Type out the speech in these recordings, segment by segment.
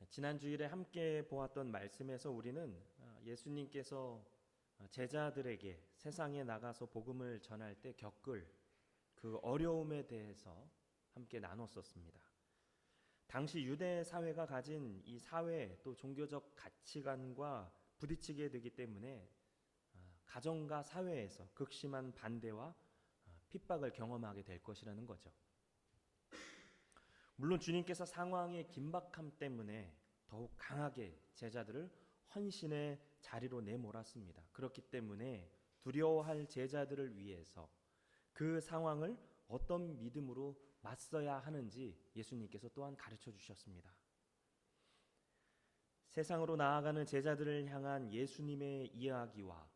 지난 주일에 함께 보았던 말씀에서 우리는 예수님께서 제자들에게 세상에 나가서 복음을 전할 때 겪을 그 어려움에 대해서 함께 나눴었습니다. 당시 유대 사회가 가진 이 사회 또 종교적 가치관과 부딪히게 되기 때문에 가정과 사회에서 극심한 반대와 핍박을 경험하게 될 것이라는 거죠. 물론 주님께서 상황의 긴박함 때문에 더욱 강하게 제자들을 헌신의 자리로 내몰았습니다. 그렇기 때문에 두려워할 제자들을 위해서 그 상황을 어떤 믿음으로 맞서야 하는지 예수님께서 또한 가르쳐 주셨습니다. 세상으로 나아가는 제자들을 향한 예수님의 이야기와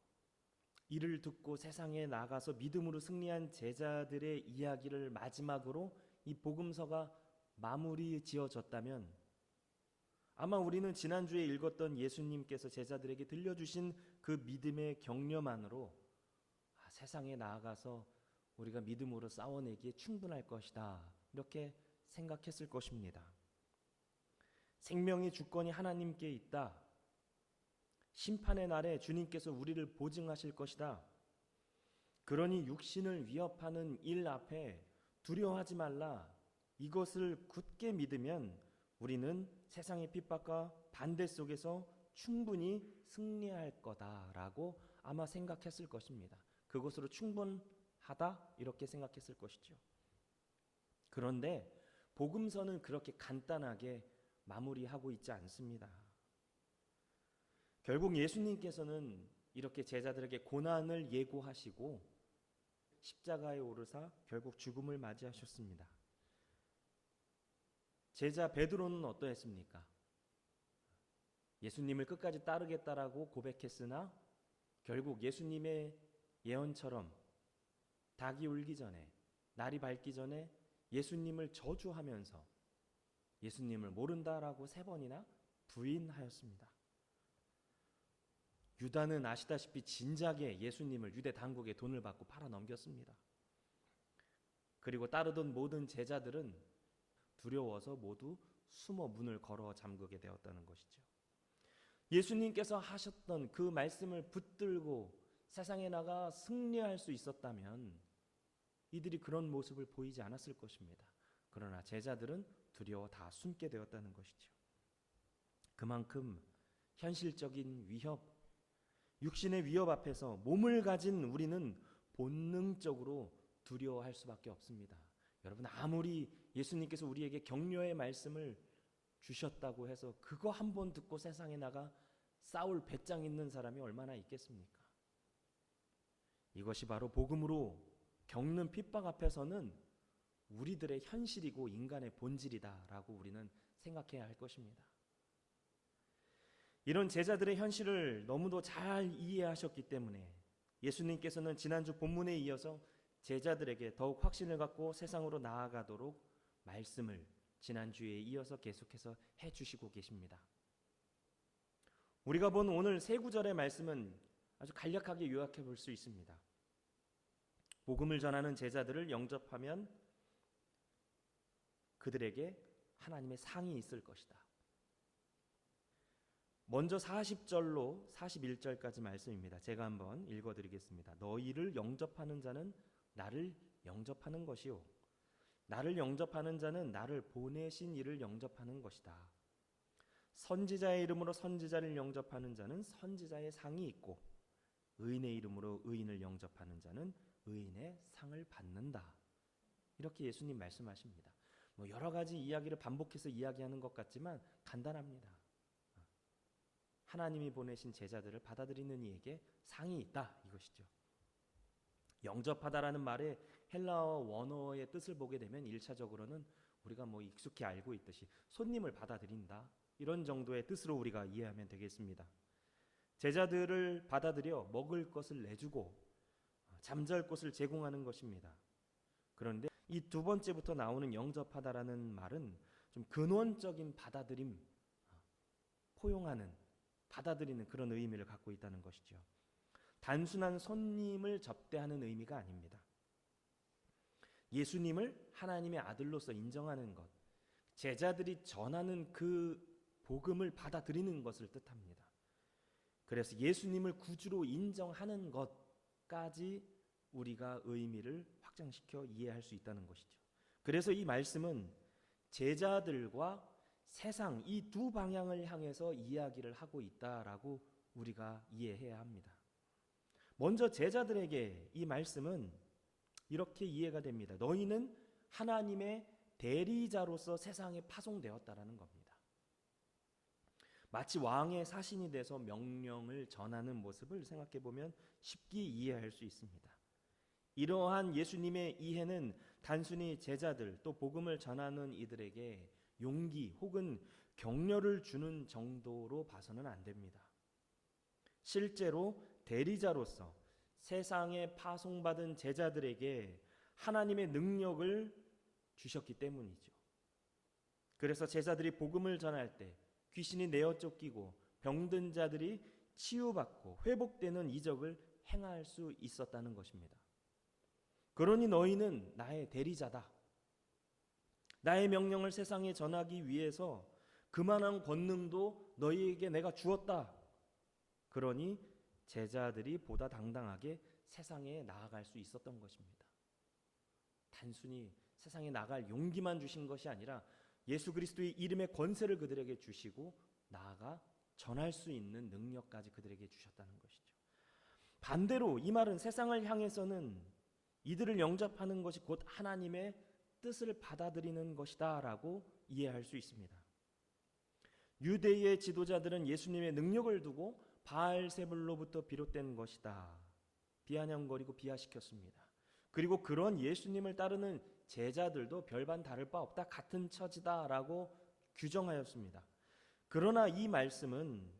이를 듣고 세상에 나가서 믿음으로 승리한 제자들의 이야기를 마지막으로 이 복음서가 마무리 지어졌다면 아마 우리는 지난주에 읽었던 예수님께서 제자들에게 들려주신 그 믿음의 격려만으로 세상에 나아가서 우리가 믿음으로 싸워내기에 충분할 것이다, 이렇게 생각했을 것입니다. 생명의 주권이 하나님께 있다. 심판의 날에 주님께서 우리를 보증하실 것이다. 그러니 육신을 위협하는 일 앞에 두려워하지 말라. 이것을 굳게 믿으면 우리는 세상의 핍박과 반대 속에서 충분히 승리할 거다라고 아마 생각했을 것입니다. 그것으로 충분하다, 이렇게 생각했을 것이죠. 그런데 복음서는 그렇게 간단하게 마무리하고 있지 않습니다. 결국 예수님께서는 이렇게 제자들에게 고난을 예고하시고 십자가에 오르사 결국 죽음을 맞이하셨습니다. 제자 베드로는 어떠했습니까? 예수님을 끝까지 따르겠다라고 고백했으나 결국 예수님의 예언처럼 닭이 울기 전에, 날이 밝기 전에 예수님을 저주하면서 예수님을 모른다라고 3번이나 부인하였습니다. 유다는 아시다시피 진작에 예수님을 유대 당국에 돈을 받고 팔아 넘겼습니다. 그리고 따르던 모든 제자들은 두려워서 모두 숨어 문을 걸어 잠그게 되었다는 것이죠. 예수님께서 하셨던 그 말씀을 붙들고 세상에 나가 승리할 수 있었다면 이들이 그런 모습을 보이지 않았을 것입니다. 그러나 제자들은 두려워 다 숨게 되었다는 것이죠. 그만큼 현실적인 위협, 육신의 위협 앞에서 몸을 가진 우리는 본능적으로 두려워할 수밖에 없습니다. 여러분, 아무리 예수님께서 우리에게 격려의 말씀을 주셨다고 해서 그거 한 번 듣고 세상에 나가 싸울 배짱 있는 사람이 얼마나 있겠습니까? 이것이 바로 복음으로 겪는 핍박 앞에서는 우리들의 현실이고 인간의 본질이다라고 우리는 생각해야 할 것입니다. 이런 제자들의 현실을 너무도 잘 이해하셨기 때문에 예수님께서는 지난주 본문에 이어서 제자들에게 더욱 확신을 갖고 세상으로 나아가도록 말씀을 지난주에 이어서 계속해서 해주시고 계십니다. 우리가 본 오늘 3구절의 말씀은 아주 간략하게 요약해 볼 수 있습니다. 복음을 전하는 제자들을 영접하면 그들에게 하나님의 상이 있을 것이다. 먼저 40절로 41절까지 말씀입니다. 제가 한번 읽어드리겠습니다. 너희를 영접하는 자는 나를 영접하는 것이요, 나를 영접하는 자는 나를 보내신 이를 영접하는 것이다. 선지자의 이름으로 선지자를 영접하는 자는 선지자의 상이 있고 의인의 이름으로 의인을 영접하는 자는 의인의 상을 받는다. 이렇게 예수님 말씀하십니다. 여러 가지 이야기를 반복해서 이야기하는 것 같지만 간단합니다. 하나님이 보내신 제자들을 받아들이는 이에게 상이 있다, 이것이죠. 영접하다라는 말의 헬라어 원어의 뜻을 보게 되면 1차적으로는 우리가 익숙히 알고 있듯이 손님을 받아들인다, 이런 정도의 뜻으로 우리가 이해하면 되겠습니다. 제자들을 받아들여 먹을 것을 내주고 잠잘 곳을 제공하는 것입니다. 그런데 이 2번째부터 나오는 영접하다라는 말은 좀 근원적인 받아들임, 포용하는, 받아들이는 그런 의미를 갖고 있다는 것이죠. 단순한 손님을 접대하는 의미가 아닙니다. 예수님을 하나님의 아들로서 인정하는 것, 제자들이 전하는 그 복음을 받아들이는 것을 뜻합니다. 그래서 예수님을 구주로 인정하는 것까지 우리가 의미를 확장시켜 이해할 수 있다는 것이죠. 그래서 이 말씀은 제자들과 세상 이 두 방향을 향해서 이야기를 하고 있다라고 우리가 이해해야 합니다. 먼저 제자들에게 이 말씀은 이렇게 이해가 됩니다. 너희는 하나님의 대리자로서 세상에 파송되었다라는 겁니다. 마치 왕의 사신이 돼서 명령을 전하는 모습을 생각해 보면 쉽게 이해할 수 있습니다. 이러한 예수님의 이해는 단순히 제자들 또 복음을 전하는 이들에게 용기 혹은 격려를 주는 정도로 봐서는 안 됩니다. 실제로 대리자로서 세상에 파송받은 제자들에게 하나님의 능력을 주셨기 때문이죠. 그래서 제자들이 복음을 전할 때 귀신이 내어 쫓기고 병든 자들이 치유받고 회복되는 이적을 행할 수 있었다는 것입니다. 그러니 너희는 나의 대리자다. 나의 명령을 세상에 전하기 위해서 그만한 권능도 너희에게 내가 주었다. 그러니 제자들이 보다 당당하게 세상에 나아갈 수 있었던 것입니다. 단순히 세상에 나갈 용기만 주신 것이 아니라 예수 그리스도의 이름의 권세를 그들에게 주시고 나아가 전할 수 있는 능력까지 그들에게 주셨다는 것이죠. 반대로 이 말은 세상을 향해서는 이들을 영접하는 것이 곧 하나님의 뜻을 받아들이는 것이다 라고 이해할 수 있습니다. 유대의 지도자들은 예수님의 능력을 두고 바알세불로부터 비롯된 것이다 비아냥거리고 비하시켰습니다. 그리고 그런 예수님을 따르는 제자들도 별반 다를 바 없다, 같은 처지다 라고 규정하였습니다. 그러나 이 말씀은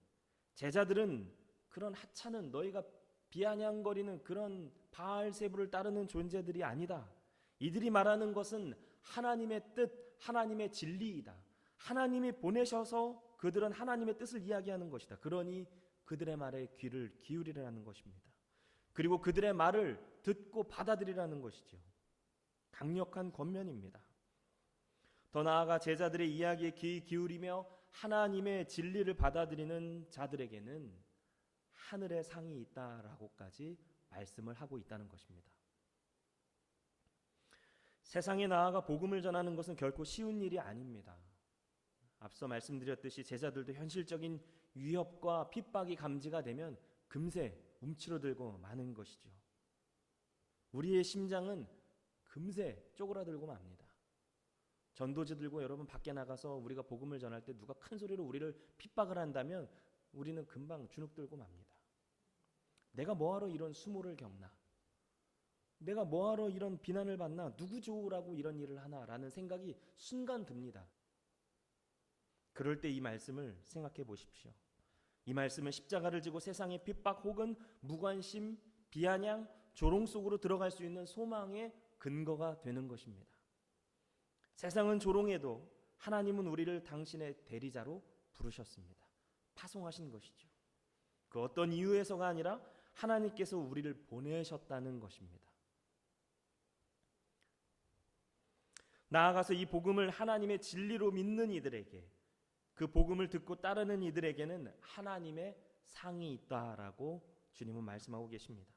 제자들은 그런 하찮은 너희가 비아냥거리는 그런 바알세불을 따르는 존재들이 아니다. 이들이 말하는 것은 하나님의 뜻, 하나님의 진리이다. 하나님이 보내셔서 그들은 하나님의 뜻을 이야기하는 것이다. 그러니 그들의 말에 귀를 기울이라는 것입니다. 그리고 그들의 말을 듣고 받아들이라는 것이죠. 강력한 권면입니다. 더 나아가 제자들의 이야기에 귀 기울이며 하나님의 진리를 받아들이는 자들에게는 하늘의 상이 있다라고까지 말씀을 하고 있다는 것입니다. 세상에 나아가 복음을 전하는 것은 결코 쉬운 일이 아닙니다. 앞서 말씀드렸듯이 제자들도 현실적인 위협과 핍박이 감지가 되면 금세 움츠러들고 마는 것이죠. 우리의 심장은 금세 쪼그라들고 맙니다. 전도지들고 여러분 밖에 나가서 우리가 복음을 전할 때 누가 큰 소리로 우리를 핍박을 한다면 우리는 금방 주눅들고 맙니다. 내가 뭐하러 이런 수모를 겪나? 내가 뭐하러 이런 비난을 받나? 누구 좋으라고 이런 일을 하나라는 생각이 순간 듭니다. 그럴 때 이 말씀을 생각해 보십시오. 이 말씀은 십자가를 지고 세상의 핍박 혹은 무관심, 비아냥, 조롱 속으로 들어갈 수 있는 소망의 근거가 되는 것입니다. 세상은 조롱해도 하나님은 우리를 당신의 대리자로 부르셨습니다. 파송하신 것이죠. 그 어떤 이유에서가 아니라 하나님께서 우리를 보내셨다는 것입니다. 나아가서 이 복음을 하나님의 진리로 믿는 이들에게, 그 복음을 듣고 따르는 이들에게는 하나님의 상이 있다라고 주님은 말씀하고 계십니다.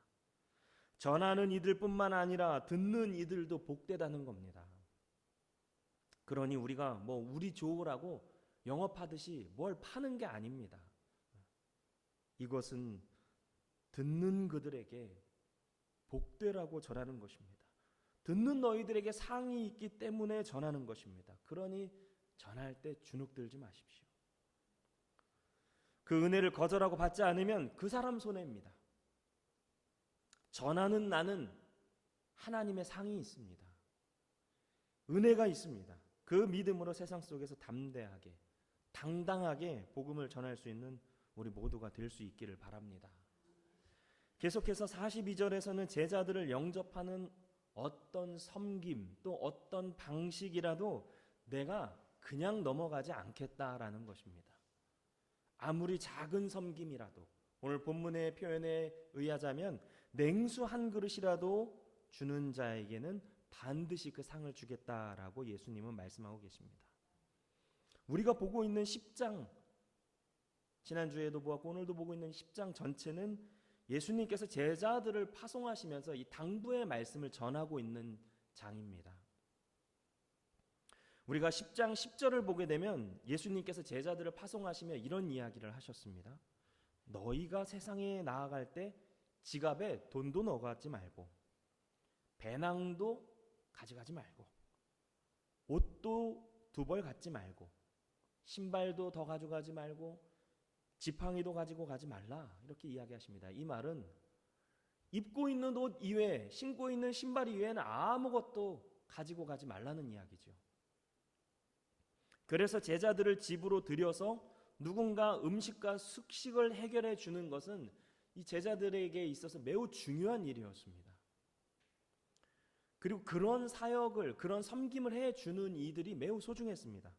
전하는 이들뿐만 아니라 듣는 이들도 복되다는 겁니다. 그러니 우리가 우리 좋으라고 영업하듯이 뭘 파는 게 아닙니다. 이것은 듣는 그들에게 복되라고 전하는 것입니다. 듣는 너희들에게 상이 있기 때문에 전하는 것입니다. 그러니 전할 때 주눅들지 마십시오. 그 은혜를 거절하고 받지 않으면 그 사람 손해입니다. 전하는 나는 하나님의 상이 있습니다. 은혜가 있습니다. 그 믿음으로 세상 속에서 담대하게, 당당하게 복음을 전할 수 있는 우리 모두가 될 수 있기를 바랍니다. 계속해서 42절에서는 제자들을 영접하는 어떤 섬김 또 어떤 방식이라도 내가 그냥 넘어가지 않겠다라는 것입니다. 아무리 작은 섬김이라도, 오늘 본문의 표현에 의하자면 냉수 한 그릇이라도 주는 자에게는 반드시 그 상을 주겠다라고 예수님은 말씀하고 계십니다. 우리가 보고 있는 10장, 지난주에도 보았고 오늘도 보고 있는 10장 전체는 예수님께서 제자들을 파송하시면서 이 당부의 말씀을 전하고 있는 장입니다. 우리가 10장 10절을 보게 되면 예수님께서 제자들을 파송하시며 이런 이야기를 하셨습니다. 너희가 세상에 나아갈 때 지갑에 돈도 넣어가지 말고 배낭도 가져가지 말고 옷도 2벌 갖지 말고 신발도 더 가져가지 말고 지팡이도 가지고 가지 말라, 이렇게 이야기하십니다. 이 말은 입고 있는 옷 이외에, 신고 있는 신발 이외에는 아무것도 가지고 가지 말라는 이야기죠. 그래서 제자들을 집으로 들여서 누군가 음식과 숙식을 해결해 주는 것은 이 제자들에게 있어서 매우 중요한 일이었습니다. 그리고 그런 사역을, 그런 섬김을 해주는 이들이 매우 소중했습니다.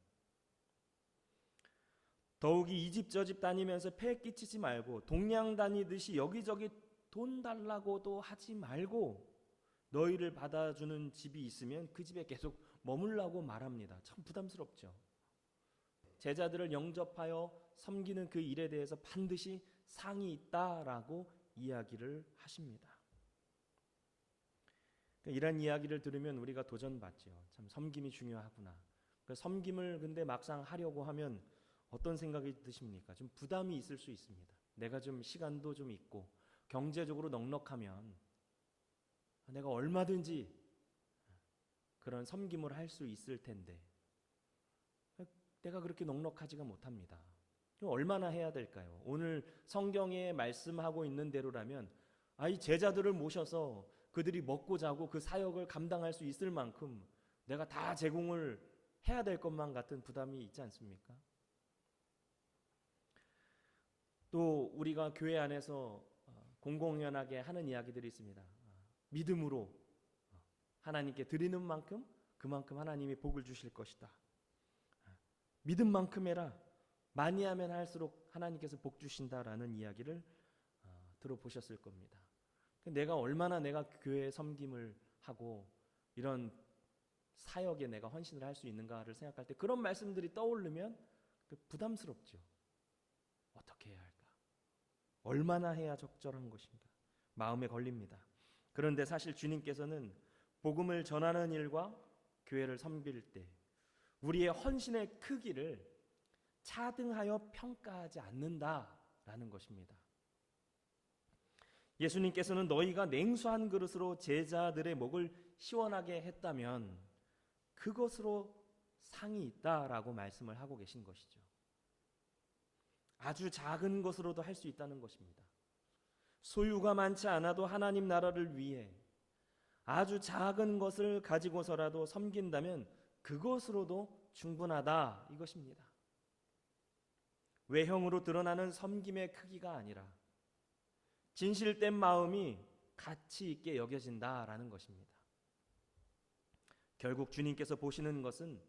더욱이 이 집 저 집 다니면서 폐 끼치지 말고 동양 다니듯이 여기저기 돈 달라고도 하지 말고 너희를 받아주는 집이 있으면 그 집에 계속 머물라고 말합니다. 참 부담스럽죠. 제자들을 영접하여 섬기는 그 일에 대해서 반드시 상이 있다라고 이야기를 하십니다. 이런 이야기를 들으면 우리가 도전받죠. 참 섬김이 중요하구나. 그 섬김을 근데 막상 하려고 하면 어떤 생각이 드십니까? 좀 부담이 있을 수 있습니다. 내가 좀 시간도 좀 있고 경제적으로 넉넉하면 내가 얼마든지 그런 섬김을 할 수 있을 텐데 내가 그렇게 넉넉하지가 못합니다. 그럼 얼마나 해야 될까요? 오늘 성경에 말씀하고 있는 대로라면 이 제자들을 모셔서 그들이 먹고 자고 그 사역을 감당할 수 있을 만큼 내가 다 제공을 해야 될 것만 같은 부담이 있지 않습니까? 또 우리가 교회 안에서 공공연하게 하는 이야기들이 있습니다. 믿음으로 하나님께 드리는 만큼 그만큼 하나님이 복을 주실 것이다. 믿음 만큼 해라. 많이 하면 할수록 하나님께서 복 주신다라는 이야기를 들어보셨을 겁니다. 내가 얼마나 내가 교회에 섬김을 하고 이런 사역에 내가 헌신을 할 수 있는가를 생각할 때 그런 말씀들이 떠오르면 부담스럽죠. 어떻게 해야 할까? 얼마나 해야 적절한 것인가? 마음에 걸립니다. 그런데 사실 주님께서는 복음을 전하는 일과 교회를 섬길 때 우리의 헌신의 크기를 차등하여 평가하지 않는다라는 것입니다. 예수님께서는 너희가 냉수 한 그릇으로 제자들의 목을 시원하게 했다면 그것으로 상이 있다라고 말씀을 하고 계신 것이죠. 아주 작은 것으로도 할 수 있다는 것입니다. 소유가 많지 않아도 하나님 나라를 위해 아주 작은 것을 가지고서라도 섬긴다면 그것으로도 충분하다, 이것입니다. 외형으로 드러나는 섬김의 크기가 아니라 진실된 마음이 가치 있게 여겨진다라는 것입니다. 결국 주님께서 보시는 것은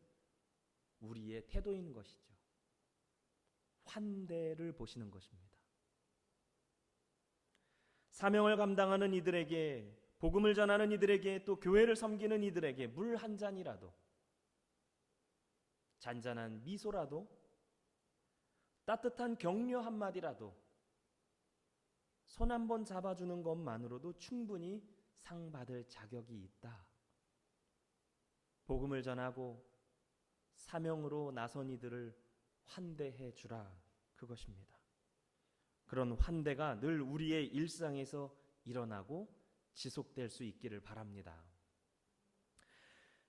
우리의 태도인 것이죠. 환대를 보시는 것입니다. 사명을 감당하는 이들에게, 복음을 전하는 이들에게, 또 교회를 섬기는 이들에게 물 한 잔이라도, 잔잔한 미소라도, 따뜻한 격려 한마디라도, 손 한 번 잡아주는 것만으로도 충분히 상 받을 자격이 있다. 복음을 전하고 사명으로 나선 이들을 환대해 주라, 그것입니다. 그런 환대가 늘 우리의 일상에서 일어나고 지속될 수 있기를 바랍니다.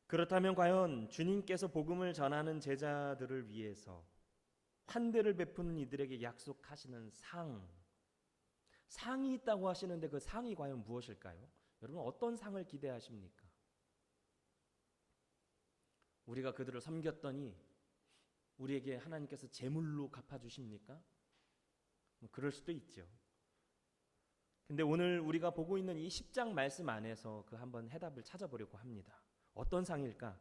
그렇다면 과연 주님께서 복음을 전하는 제자들을 위해서 환대를 베푸는 이들에게 약속하시는 상이 있다고 하시는데 그 상이 과연 무엇일까요? 여러분 어떤 상을 기대하십니까? 우리가 그들을 섬겼더니 우리에게 하나님께서 제물로 갚아주십니까? 그럴 수도 있죠. 근데 오늘 우리가 보고 있는 이 10장 말씀 안에서 그 한번 해답을 찾아보려고 합니다. 어떤 상일까?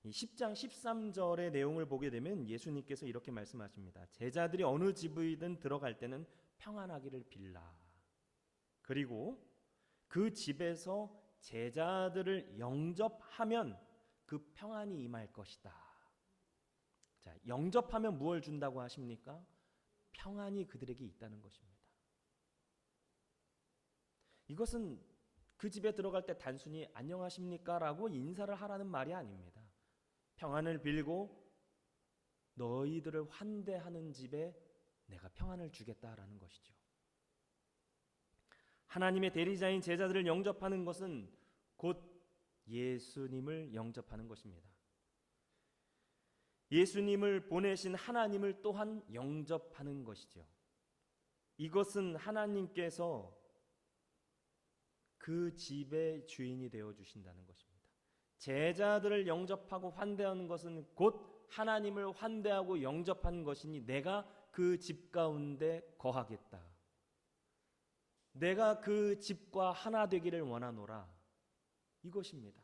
이 10장 13절의 내용을 보게 되면 예수님께서 이렇게 말씀하십니다. 제자들이 어느 집이든 들어갈 때는 평안하기를 빌라. 그리고 그 집에서 제자들을 영접하면 그 평안이 임할 것이다. 자, 영접하면 무엇을 준다고 하십니까? 평안이 그들에게 있다는 것입니다. 이것은 그 집에 들어갈 때 단순히 안녕하십니까? 라고 인사를 하라는 말이 아닙니다. 평안을 빌고 너희들을 환대하는 집에 내가 평안을 주겠다라는 것이죠. 하나님의 대리자인 제자들을 영접하는 것은 곧 예수님을 영접하는 것입니다. 예수님을 보내신 하나님을 또한 영접하는 것이죠. 이것은 하나님께서 그 집의 주인이 되어 주신다는 것입니다. 제자들을 영접하고 환대하는 것은 곧 하나님을 환대하고 영접하는 것이니 내가 그 집 가운데 거하겠다. 내가 그 집과 하나 되기를 원하노라. 이것입니다.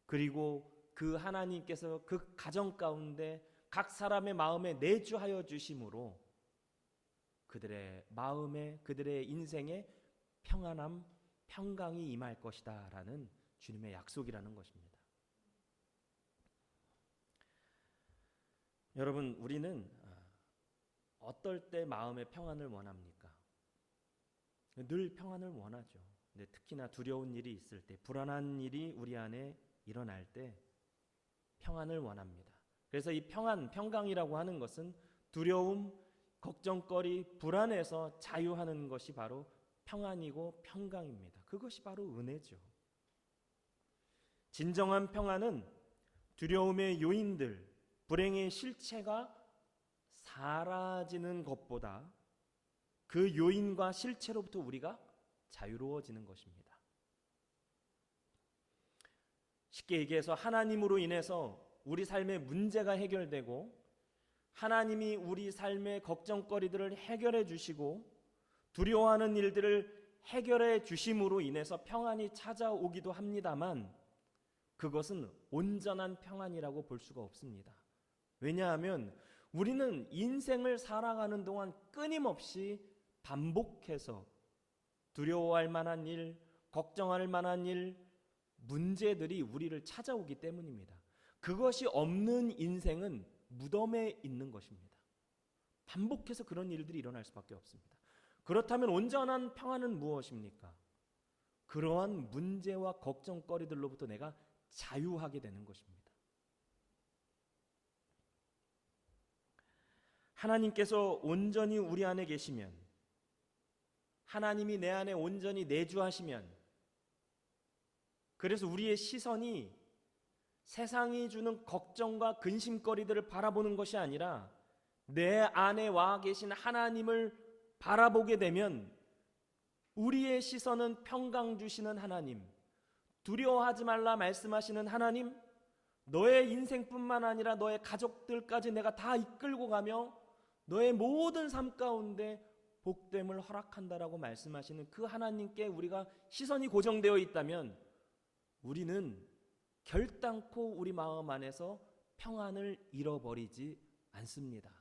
그리고 그 하나님께서 그 가정 가운데 각 사람의 마음에 내주하여 주심으로 그들의 마음에 그들의 인생에 평안함, 평강이 임할 것이다 라는 주님의 약속이라는 것입니다. 여러분, 우리는 어떨 때 마음의 평안을 원합니까? 늘 평안을 원하죠. 근데 특히나 두려운 일이 있을 때, 불안한 일이 우리 안에 일어날 때 평안을 원합니다. 그래서 이 평안, 평강이라고 하는 것은 두려움, 걱정거리, 불안에서 자유하는 것이 바로 평안이고 평강입니다. 그것이 바로 은혜죠. 진정한 평안은 두려움의 요인들, 불행의 실체가 사라지는 것보다 그 요인과 실체로부터 우리가 자유로워지는 것입니다. 쉽게 얘기해서 하나님으로 인해서 우리 삶의 문제가 해결되고 하나님이 우리 삶의 걱정거리들을 해결해 주시고 두려워하는 일들을 해결해 주심으로 인해서 평안이 찾아오기도 합니다만 그것은 온전한 평안이라고 볼 수가 없습니다. 왜냐하면 우리는 인생을 살아가는 동안 끊임없이 반복해서 두려워할 만한 일, 걱정할 만한 일, 문제들이 우리를 찾아오기 때문입니다. 그것이 없는 인생은 무덤에 있는 것입니다. 반복해서 그런 일들이 일어날 수밖에 없습니다. 그렇다면 온전한 평안은 무엇입니까? 그러한 문제와 걱정거리들로부터 내가 자유하게 되는 것입니다. 하나님께서 온전히 우리 안에 계시면, 하나님이 내 안에 온전히 내주하시면, 그래서 우리의 시선이 세상이 주는 걱정과 근심거리들을 바라보는 것이 아니라 내 안에 와 계신 하나님을 바라보게 되면 우리의 시선은 평강 주시는 하나님, 두려워하지 말라 말씀하시는 하나님, 너의 인생뿐만 아니라 너의 가족들까지 내가 다 이끌고 가며 너의 모든 삶 가운데 복됨을 허락한다라고 말씀하시는 그 하나님께 우리가 시선이 고정되어 있다면 우리는 결단코 우리 마음 안에서 평안을 잃어버리지 않습니다.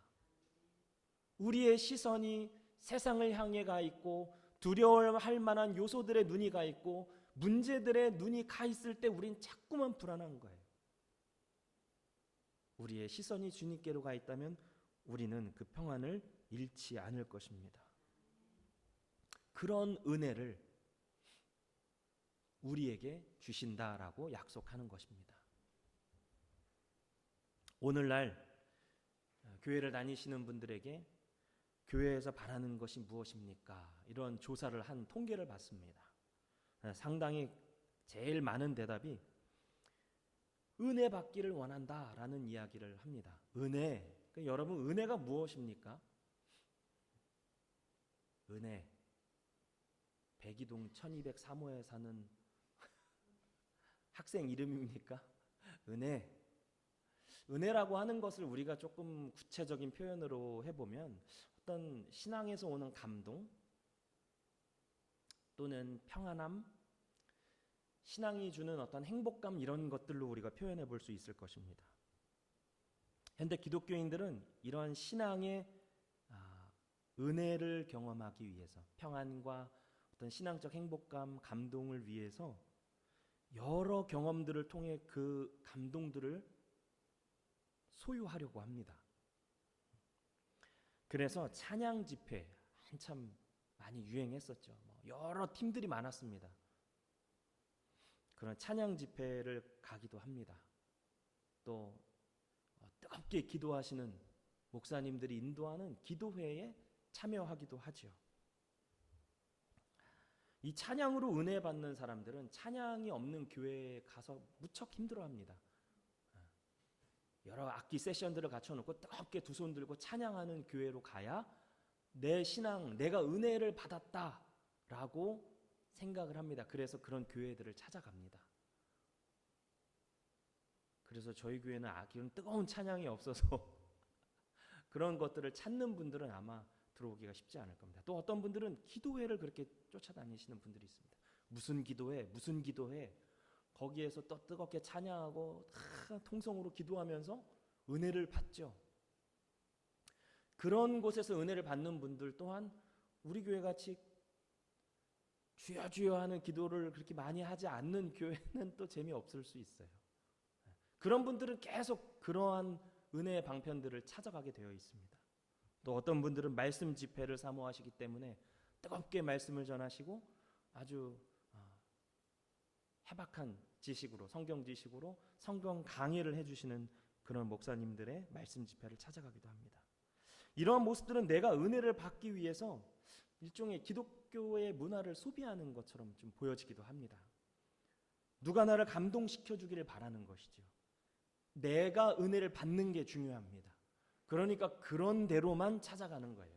우리의 시선이 세상을 향해 가 있고 두려워할 만한 요소들의 눈이 가 있고 문제들의 눈이 가 있을 때 우린 자꾸만 불안한 거예요. 우리의 시선이 주님께로 가 있다면 우리는 그 평안을 잃지 않을 것입니다. 그런 은혜를 우리에게 주신다라고 약속하는 것입니다. 오늘날 교회를 다니시는 분들에게 교회에서 바라는 것이 무엇입니까? 이런 조사를 한 통계를 봤습니다. 상당히 제일 많은 대답이 은혜 받기를 원한다라는 이야기를 합니다. 은혜. 그러니까 여러분, 은혜가 무엇입니까? 은혜. 백이동 1203호에 사는 학생 이름입니까? 은혜. 은혜라고 하는 것을 우리가 조금 구체적인 표현으로 해보면 어떤 신앙에서 오는 감동 또는 평안함, 신앙이 주는 어떤 행복감, 이런 것들로 우리가 표현해 볼 수 있을 것입니다. 현대 기독교인들은 이러한 신앙의 은혜를 경험하기 위해서, 평안과 어떤 신앙적 행복감, 감동을 위해서 여러 경험들을 통해 그 감동들을 소유하려고 합니다. 그래서 찬양 집회 한참 많이 유행했었죠. 여러 팀들이 많았습니다. 그런 찬양 집회를 가기도 합니다. 또 뜨겁게 기도하시는 목사님들이 인도하는 기도회에 참여하기도 하죠. 이 찬양으로 은혜 받는 사람들은 찬양이 없는 교회에 가서 무척 힘들어합니다. 여러 악기 세션들을 갖춰놓고 뜨겁게 두 손 들고 찬양하는 교회로 가야 내 신앙, 내가 은혜를 받았다라고 생각을 합니다. 그래서 그런 교회들을 찾아갑니다. 그래서 저희 교회는 이런 뜨거운 찬양이 없어서 그런 것들을 찾는 분들은 아마 들어오기가 쉽지 않을 겁니다. 또 어떤 분들은 기도회를 그렇게 쫓아다니시는 분들이 있습니다. 무슨 기도회 거기에서 또 뜨겁게 찬양하고 통성으로 기도하면서 은혜를 받죠. 그런 곳에서 은혜를 받는 분들 또한 우리 교회 같이 주여 주여 하는 기도를 그렇게 많이 하지 않는 교회는 또 재미없을 수 있어요. 그런 분들은 계속 그러한 은혜의 방편들을 찾아가게 되어 있습니다. 또 어떤 분들은 말씀 집회를 사모하시기 때문에 뜨겁게 말씀을 전하시고 아주 해박한 지식으로, 성경 지식으로 성경 강의를 해주시는 그런 목사님들의 말씀 집회를 찾아가기도 합니다. 이러한 모습들은 내가 은혜를 받기 위해서 일종의 기독교의 문화를 소비하는 것처럼 좀 보여지기도 합니다. 누가 나를 감동시켜 주기를 바라는 것이죠. 내가 은혜를 받는 게 중요합니다. 그러니까 그런 대로만 찾아가는 거예요.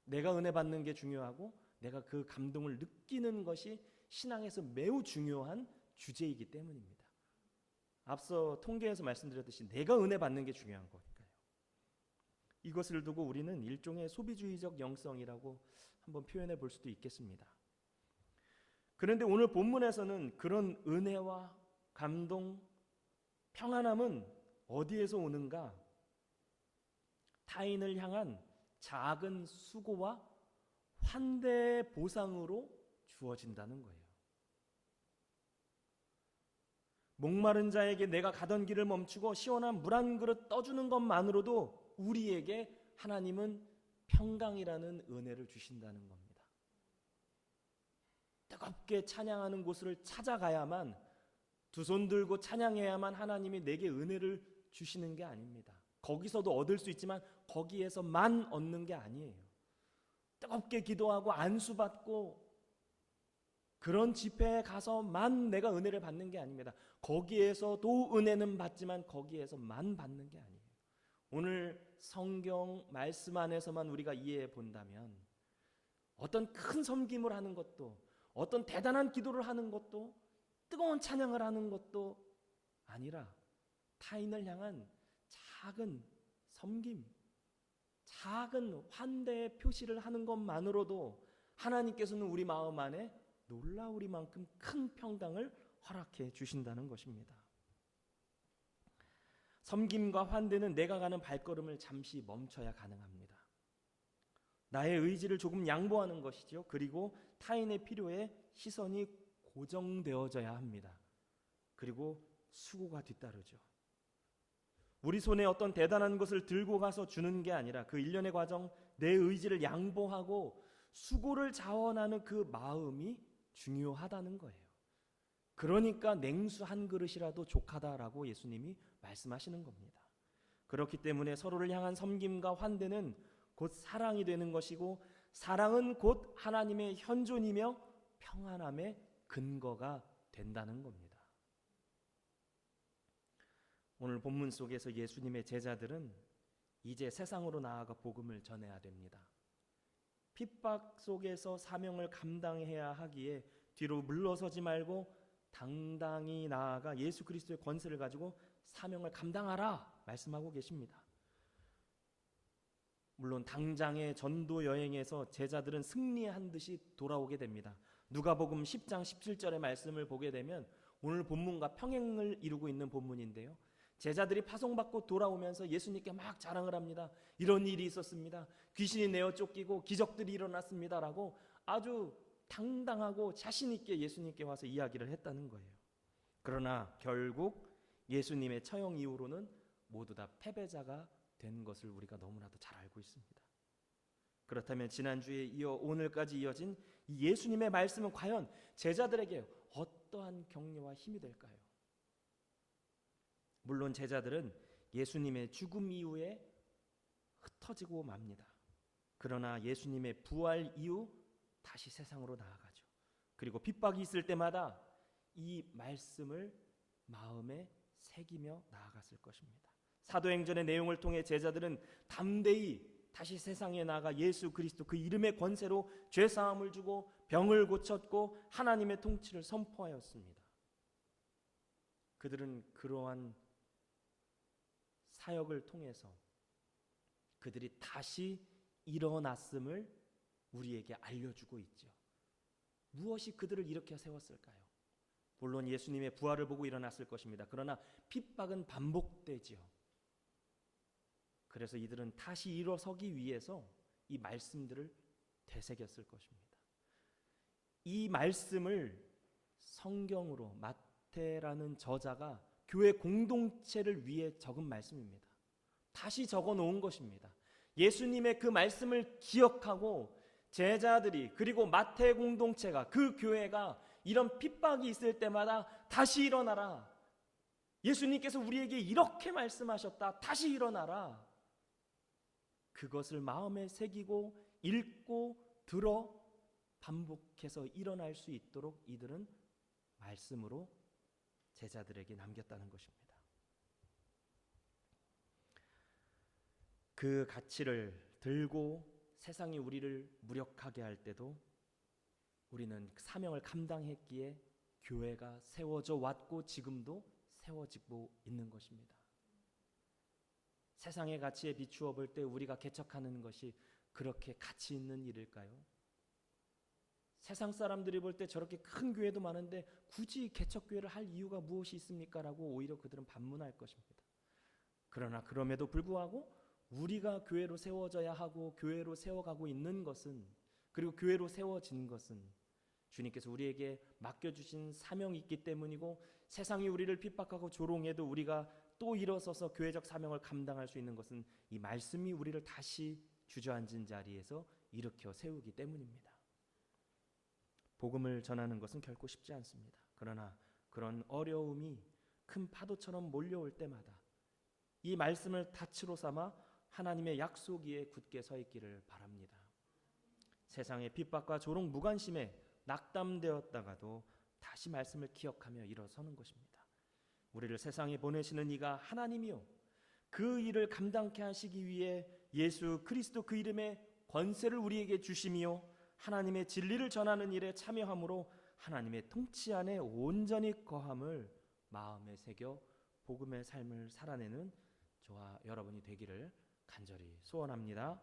내가 은혜 받는 게 중요하고 내가 그 감동을 느끼는 것이 신앙에서 매우 중요한 주제이기 때문입니다. 앞서 통계에서 말씀드렸듯이 내가 은혜 받는 게 중요한 거니까요. 이것을 두고 우리는 일종의 소비주의적 영성이라고 한번 표현해 볼 수도 있겠습니다. 그런데 오늘 본문에서는 그런 은혜와 감동, 평안함은 어디에서 오는가? 타인을 향한 작은 수고와 환대의 보상으로 주어진다는 거예요. 목마른 자에게 내가 가던 길을 멈추고 시원한 물 한 그릇 떠주는 것만으로도 우리에게 하나님은 평강이라는 은혜를 주신다는 겁니다. 뜨겁게 찬양하는 곳을 찾아가야만, 두 손 들고 찬양해야만 하나님이 내게 은혜를 주시는 게 아닙니다. 거기서도 얻을 수 있지만 거기에서만 얻는 게 아니에요. 뜨겁게 기도하고 안수받고 그런 집회에 가서만 내가 은혜를 받는 게 아닙니다. 거기에서도 은혜는 받지만 거기에서만 받는 게 아니에요. 오늘 성경 말씀 안에서만 우리가 이해해 본다면 어떤 큰 섬김을 하는 것도, 어떤 대단한 기도를 하는 것도, 뜨거운 찬양을 하는 것도 아니라 타인을 향한 작은 섬김, 작은 환대의 표시를 하는 것만으로도 하나님께서는 우리 마음 안에 놀라우리만큼 큰 평강을 허락해 주신다는 것입니다. 섬김과 환대는 내가 가는 발걸음을 잠시 멈춰야 가능합니다. 나의 의지를 조금 양보하는 것이죠. 그리고 타인의 필요에 시선이 고정되어져야 합니다. 그리고 수고가 뒤따르죠. 우리 손에 어떤 대단한 것을 들고 가서 주는 게 아니라 그 일련의 과정, 내 의지를 양보하고 수고를 자원하는 그 마음이 중요하다는 거예요. 그러니까 냉수 한 그릇이라도 족하다라고 예수님이 말씀하시는 겁니다. 그렇기 때문에 서로를 향한 섬김과 환대는 곧 사랑이 되는 것이고, 사랑은 곧 하나님의 현존이며 평안함의 근거가 된다는 겁니다. 오늘 본문 속에서 예수님의 제자들은 이제 세상으로 나아가 복음을 전해야 됩니다. 핍박 속에서 사명을 감당해야 하기에 뒤로 물러서지 말고 당당히 나아가 예수 그리스도의 권세를 가지고 사명을 감당하라 말씀하고 계십니다. 물론 당장의 전도 여행에서 제자들은 승리한 듯이 돌아오게 됩니다. 누가복음 10장 17절의 말씀을 보게 되면 오늘 본문과 평행을 이루고 있는 본문인데요. 제자들이 파송받고 돌아오면서 예수님께 막 자랑을 합니다. 이런 일이 있었습니다. 귀신이 내어 쫓기고 기적들이 일어났습니다라고 아주 당당하고 자신 있게 예수님께 와서 이야기를 했다는 거예요. 그러나 결국 예수님의 처형 이후로는 모두 다 패배자가 된 것을 우리가 너무나도 잘 알고 있습니다. 그렇다면 지난주에 이어 오늘까지 이어진 이 예수님의 말씀은 과연 제자들에게 어떠한 격려와 힘이 될까요? 물론 제자들은 예수님의 죽음 이후에 흩어지고 맙니다. 그러나 예수님의 부활 이후 다시 세상으로 나아가죠. 그리고 핍박이 있을 때마다 이 말씀을 마음에 새기며 나아갔을 것입니다. 사도행전의 내용을 통해 제자들은 담대히 다시 세상에 나아가 예수 그리스도 그 이름의 권세로 죄사함을 주고 병을 고쳤고 하나님의 통치를 선포하였습니다. 그들은 그러한 사역을 통해서 그들이 다시 일어났음을 우리에게 알려주고 있죠. 무엇이 그들을 일으켜 세웠을까요? 물론 예수님의 부활을 보고 일어났을 것입니다. 그러나 핍박은 반복되지요. 그래서 이들은 다시 일어서기 위해서 이 말씀들을 되새겼을 것입니다. 이 말씀을 성경으로 마태라는 저자가 교회 공동체를 위해 적은 말씀입니다. 다시 적어 놓은 것입니다. 예수님의 그 말씀을 기억하고 제자들이 그리고 마태 공동체가 그 교회가 이런 핍박이 있을 때마다 다시 일어나라. 예수님께서 우리에게 이렇게 말씀하셨다. 다시 일어나라. 그것을 마음에 새기고 읽고 들어 반복해서 일어날 수 있도록 이들은 말씀으로 제자들에게 남겼다는 것입니다. 그 가치를 들고 세상이 우리를 무력하게 할 때도 우리는 사명을 감당했기에 교회가 세워져 왔고 지금도 세워지고 있는 것입니다. 세상의 가치에 비추어 볼 때 우리가 개척하는 것이 그렇게 가치 있는 일일까요? 세상 사람들이 볼 때 저렇게 큰 교회도 많은데 굳이 개척교회를 할 이유가 무엇이 있습니까? 라고 오히려 그들은 반문할 것입니다. 그러나 그럼에도 불구하고 우리가 교회로 세워져야 하고 교회로 세워가고 있는 것은, 그리고 교회로 세워진 것은 주님께서 우리에게 맡겨주신 사명이 있기 때문이고, 세상이 우리를 핍박하고 조롱해도 우리가 또 일어서서 교회적 사명을 감당할 수 있는 것은 이 말씀이 우리를 다시 주저앉은 자리에서 일으켜 세우기 때문입니다. 복음을 전하는 것은 결코 쉽지 않습니다. 그러나 그런 어려움이 큰 파도처럼 몰려올 때마다 이 말씀을 닻으로 삼아 하나님의 약속 위에 굳게 서 있기를 바랍니다. 세상의 핍박과 조롱 무관심에 낙담되었다가도 다시 말씀을 기억하며 일어서는 것입니다. 우리를 세상에 보내시는 이가 하나님이요, 그 일을 감당케 하시기 위해 예수 그리스도 그 이름의 권세를 우리에게 주심이요, 하나님의 진리를 전하는 일에 참여함으로 하나님의 통치 안에 온전히 거함을 마음에 새겨 복음의 삶을 살아내는 저와 여러분이 되기를 간절히 소원합니다.